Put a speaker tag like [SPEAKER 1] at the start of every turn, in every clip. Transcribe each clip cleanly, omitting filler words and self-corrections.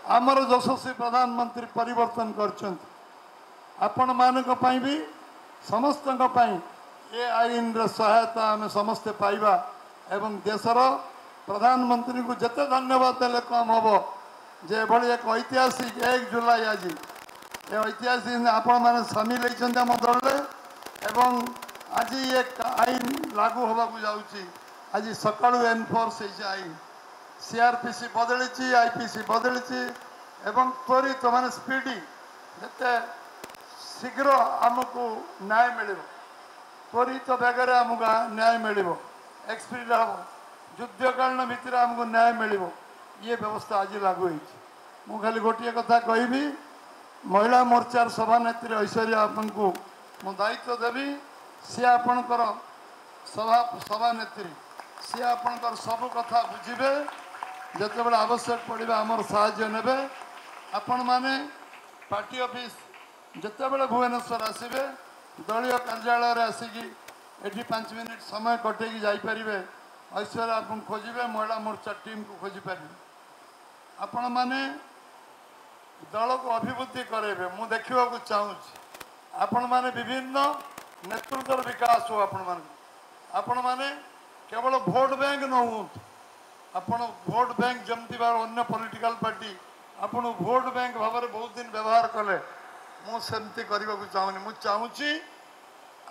[SPEAKER 1] आमर यशस्वी प्रधानमंत्री परिवर्तन कर आपण मानक भी समस्त ये आईन सहायता आम समस्ते पाइबा एवं देशर प्रधानमंत्री को जिते धन्यवाद देले कम हम जे भली एक ऐतिहासिक 1 जुलाई आज ये ऐतिहासिक आपण मैंने सामिल होती आम दल एवं आज ये आईन लागू होगा जाऊँगी आज सका एनफोर्स आईन सीआरपीसी बदली आईपीसी बदली एवं त्वरित माने स्पीडी जिते शीघ्र आमको न्याय मिल त्वरित बेगर आमको न्याय मिल एक्सपीड हम युद्धकालीन भितर आमको न्याय मिल ये व्यवस्था आज लागू हो खाली गोटे कथा कहि महिला मोर्चार सभानेत्री ऐश्वर्या आपको मु दायित्व देवी सी आपणकर सभानेत्री सी आपणकर सब कथा बुझे जिते बड़े आवश्यक पड़ा आमर साहाय्य ने आपण मैंने पार्टी ऑफिस जिते बड़े भुवनेश्वर आसबे दलीय कार्यालय आसिकी एटी 5 मिनिट समय कटेकी जापरेंगे ऐश्वर्या आप खोजे महिला मोर्चा टीम को खोजी पारे आपण मैंने दल को अभिवृद्धि करेंगे मु देखा चाहूँ आपण मैंने विभिन्न नेतृत्व विकास हो आपण मैंने केवल भोट बैंक न हूँ आपण भोट बैंक जमती बार अन्य पॉलिटिकल पार्टी आपण भोट बैंक भाव में बहुत दिन व्यवहार कले मुझे करने को चाहूनी मुझे चाहूँगी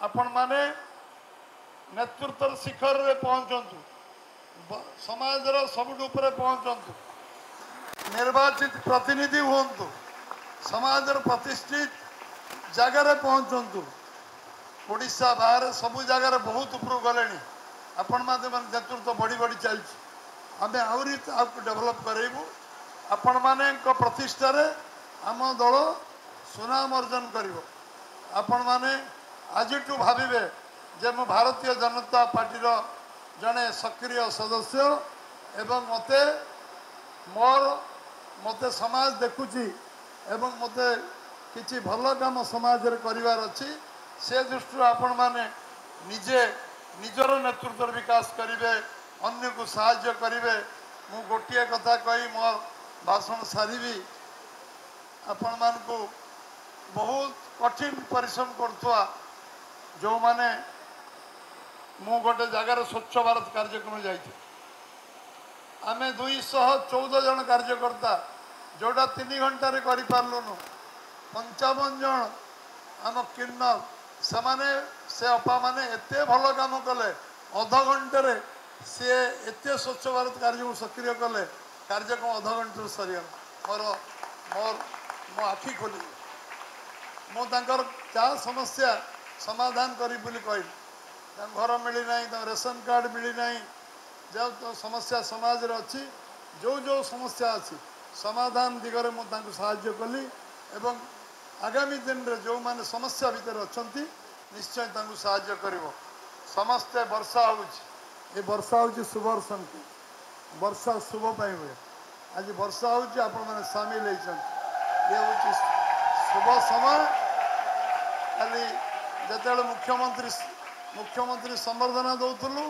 [SPEAKER 1] आपण मैंने नेतृत्व शिखर में पहुँचतु समाजर सबुठ ऊपर पहुँचतु निर्वाचित प्रतिनिधि हूँ समाजर प्रतिष्ठित जगार पहुँचतु ओडिशा बाहर सबू जगार बहुत ऊपर गले आपण नेतृत्व बढ़ी बढ़ी चलती आम आहरी डेभलप करेबू आपण मान प्रतिष्ठार आम दल सुनाम अर्जन कर आपण मैंने आज भावे जे मु भारतीय जनता पार्टी जड़े सक्रिय सदस्य एवं मते समाज देखुची एवं मते किसी भल काम समाज रे करिवार अछि से दृष्टि आपण माने निजे निजर नेतृत्व विकास करिवे अन्य को साहाय्य करिवे मु गोटिए कथा कही मोर भाषण सारी आपण मान को बहुत कठिन परिश्रम करथुआ जो माने मु गोटे जगार स्वच्छ भारत कार्यक्रम जाइए आम 214 जन कार्यकर्ता जोटा 3 घंटे कर पार्लुनु 55 जन आम किन्नर से अपा माने एते भल काम कले अध घंटे सी एते स्वच्छ भारत कार्य सक्रिय कले कार्यक्रम अध घंटे सरीगला मोर मोर मो आखि खोली मुझर क्या समस्या समाधान करी कही घर मिलना रेशन कार्ड मिलना जो तो समस्या समाज रे अच्छी जो जो समस्या अच्छी समाधान दिगरे मुझे साहाय्य कली एवं आगामी दिन रे जो माने समस्या भितर अच्छा निश्चय साहाय्य कर समस्ते वर्षा ये वर्षा हूँ शुभ संकेत वर्षा शुभ पाई हुए आज वर्षा हूँ आपण मैंने सामिल ये हूँ शुभ समय खाली जिते मुख्यमंत्री संबर्धना दौलु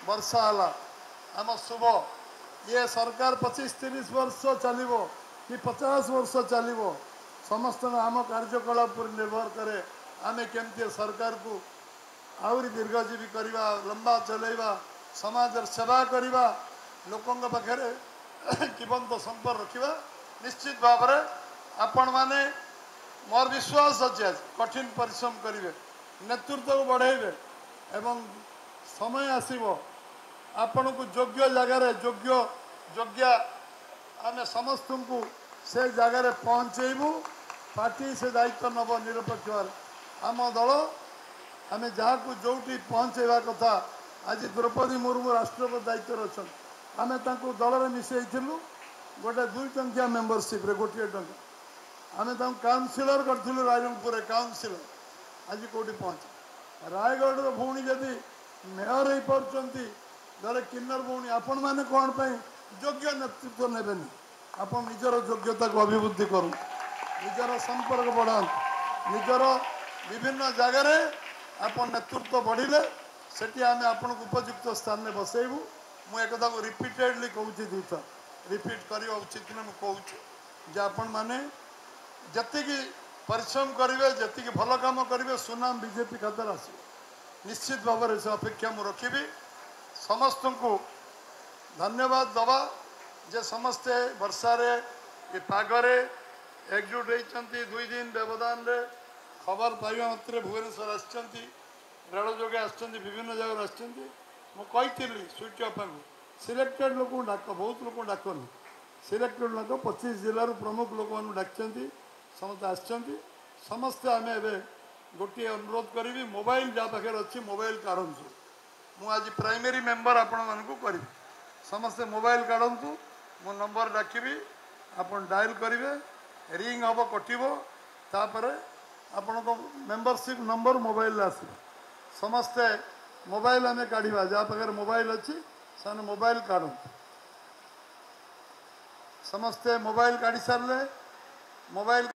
[SPEAKER 1] वर्षा है आम शुभ ये सरकार 25-30 वर्ष चलो कि 50 वर्ष चलो समस्त आम कार्यकलाप पर निर्भर करे आमे केमती सरकार को आहरी दीर्घजीवी करवा लंबा चलैवा समाज सेवा करवा लोकों पाखे जीवंत संपर्क रखा निश्चित भाव में आपण माने मोर विश्वास अच्छे आज कठिन परिश्रम करेंगे नेतृत्व को बढ़ेबे एवं समय आसब आपण को योग्य जगार योग्य आम समस्त को से जगार पहुँचेबू पार्टी से दायित्व नब निरपेक्ष आम दल आम जहाँ को जो पहुँचेवा कथा आज द्रौपदी मुर्मू राष्ट्रपति दायित्व अच्छा आम दल में मिसईलु गोटे 2 टंकिया मेम्बरशिप गोटे टंका आम काउनसिलर करूँ रायरंगपुर काउनसिलर आज कौटी पहुँच रायगढ़ भौणी जदि मेयर हो पार्टी गले किन्नर भौणी आपण मैंने कौन पर योग्य नेतृत्व ने आप निजर योग्यता को अभिवृद्धि करूँ निजर संपर्क बढ़ा निजर विभिन्न जगार आप नेतृत्व बढ़िले सेठी आम आपन उपयुक्त स्थान में बसैबू मुझे को रिपीटेडली कहूँ दुईथ रिपीट करवा उचित नुहे कहूँ जे आपण माने जतिकी परिश्रम करेंगे जी भल कम करेंगे सुनाम बीजेपी खातर आस निश्चित भाव से अपेक्षा मुझे रखी समस्त को धन्यवाद दवा जे समस्ते वर्षारे ये पागरे एकजुट होती 2 दिन व्यवधान रे खबर पाइबा मात्र भुवनेश्वर आसछंती रेल जोगे आसछंती विभिन्न जगह आसछंती मु कही स्वीट अफा सिलेक्टेड लोक डाक बहुत लोक डाकनी सिलेक्टेड लोक 25 जिलूर प्रमुख लोक मैं डाकती समस्त आसछंती समस्ते आम ए गोटे अनुरोध करी मोबाइल जहाँ पाखे अच्छी मोबाइल काढ़ु मु आज प्राइमरी मेंबर आपण मानक करी समस्ते मोबाइल काढ़ु मो नंबर डाकबी आपन डायल करेंगे रिंग हम कटो तापर आपण को मेंबरशिप नंबर मोबाइल आस समस्ते मोबाइल आम काढ़ा जहाँ पाखे मोबाइल अच्छी से मोबाइल काढ़ समस्ते मोबाइल काढ़ी सारे मोबाइल